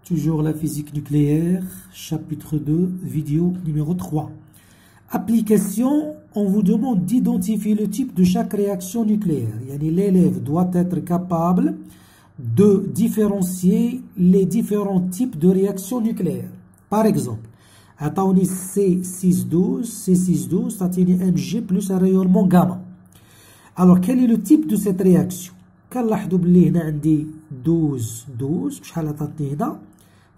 Toujours la physique nucléaire, chapitre 2, vidéo numéro 3. Application, on vous demande d'identifier le type de chaque réaction nucléaire. L'élève doit être capable de différencier les différents types de réactions nucléaires. Par exemple, attendez C612, C612, ça tient Mg plus un rayonnement gamma. Alors, quel est le type de cette réaction? كنلاحظوا بلي هنا عندي 12 شحال عطاتني هنا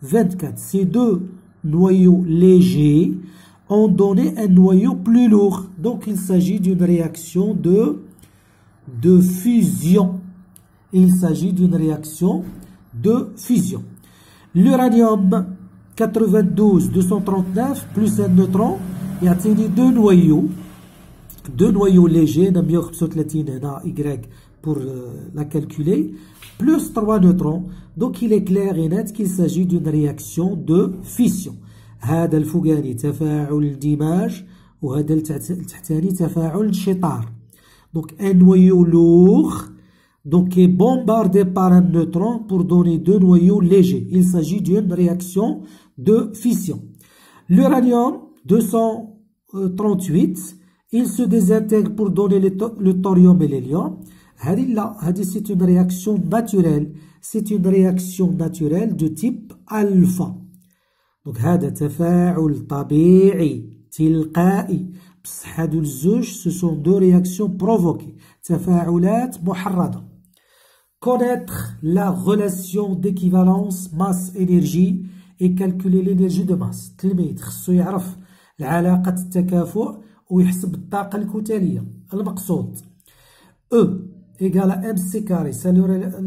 24. Ces deux noyaux légers ont donné un noyau plus lourd. Donc il s'agit d'une réaction de fusion. Il s'agit d'une réaction de fusion. L'uranium 92-239 plus un neutron يعطيني deux noyaux légers, 135 هنا Y pour la calculer, plus 3 neutrons. Donc il est clair et net qu'il s'agit d'une réaction de fission. هذا الفوقاني تفاعل اندماج وهذا التحتاني تفاعل انشطار. Donc un noyau lourd donc est bombardé par un neutron pour donner deux noyaux légers. Il s'agit d'une réaction de fission. L'uranium 238, il se désintègre pour donner le thorium et l'hélium. C'est une réaction naturelle. C'est une réaction naturelle de type alpha. Donc, هذا تفاعل طبيعي تلقائي. بصح هادو الزوج ce sont deux réactions provoquées. تفاعلات محرضة. Connaître la relation d'équivalence masse-énergie et calculer l'énergie de masse. التلميذ خصو يعرف العلاقة التكافؤ ويحسب الطاقة الكتلية. المقصود E égale à mc carré, c'est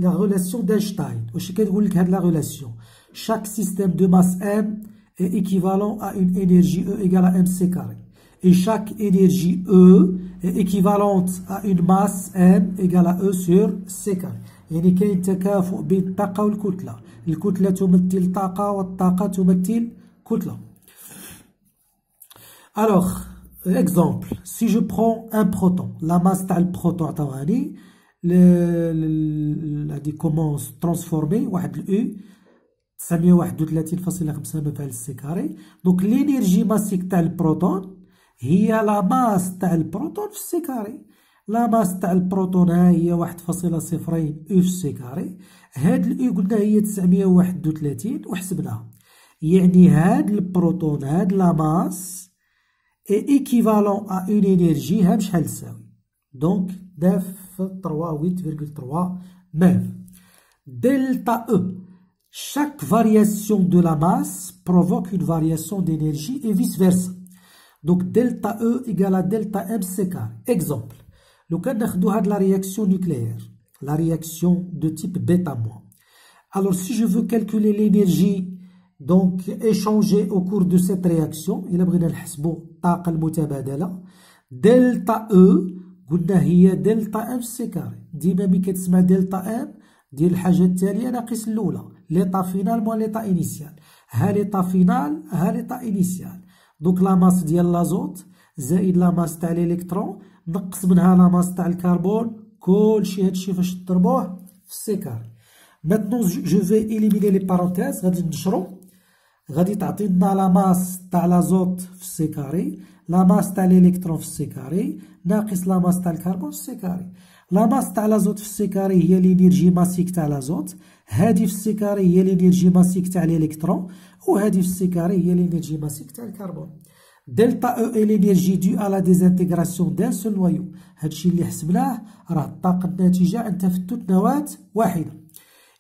la relation d'Einstein. Ou je vais dire la relation. Chaque système de masse m est équivalent à une énergie E égale à mc carré. Et chaque énergie E est équivalente à une masse m égale à E sur c carré. يعني كاين تكافؤ بين الطاقة والكتلة. الكتلة تمثل طاقة والطاقة تمثل كتلة. Alors, exemple, si je prends un proton, la masse تاع البروتون عطاوهاني غادي كومون ترانسفورمي واحد الأو 931.5 مفعل سي كاري. دونك لينيرجي ماسيك تاع البروتون هي لا ماس تاع البروتون في السي كاري. لا ماس تاع البروتون ها هي 1.02 أو في السي كاري. هاد الأو قلنا هي 931 وحسبناها. يعني هاد البروتون هاد لا ماس est équivalent à une énergie ها بشحال تساوي. Donc 938,3 MeV. Delta E. Chaque variation de la masse provoque une variation d'énergie et vice-versa. Donc delta E égale à delta mc carré. Exemple. لو كان ناخدو هاد la réaction nucléaire, la réaction de type bêta-. Alors si je veux calculer l'énergie donc échangée au cours de cette réaction, إلا بغينا نحسبو الطاقة المتبادلة, delta E قلنا هي دلتا ام سي كاري. ديما ملي كتسمع دلتا ام دير الحاجة التالية ناقص الأولى. ليطا فينال موان ليطا إنيسيال. ها ليطا فينال ها ليطا إنيسيال. دونك لا ماس ديال لازوت زائد لا ماس تاع الإلكترون نقص منها لا ماس تاع الكربون. كلشي هادشي فاش تضربوه في سي كاري. ماتنون جو في إليميني لي بارونتيز غادي نشرو. غادي تعطينا لا ماس تاع لازوت في سي كاري. لا ماس تاع الإلكترون في السي كاري ناقص لا ماس تاع الكربون في السي كاري. لا ماس تاع لازوت في السي كاري هي لينيرجي ماسيك تاع لازوت. هادي في السي كاري هي لينيرجي ماسيك تاع الإلكترون. وهادي في السي كاري هي لينيرجي ماسيك تاع الكربون. دلتا او اي لينيرجي دو على ديزانتيغراسيون دان سول نوايو. هادشي اللي حسبناه راه الطاقة الناتجة عن تفتت نواة واحدة.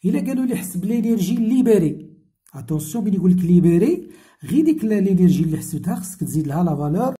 إلا قالوا لي حسب لينيرجي ليبيري، اتونسيون ملي يقولك ليبيري غير ديك لينيرجي اللي حسبتها خصك تزيد لها لا فالور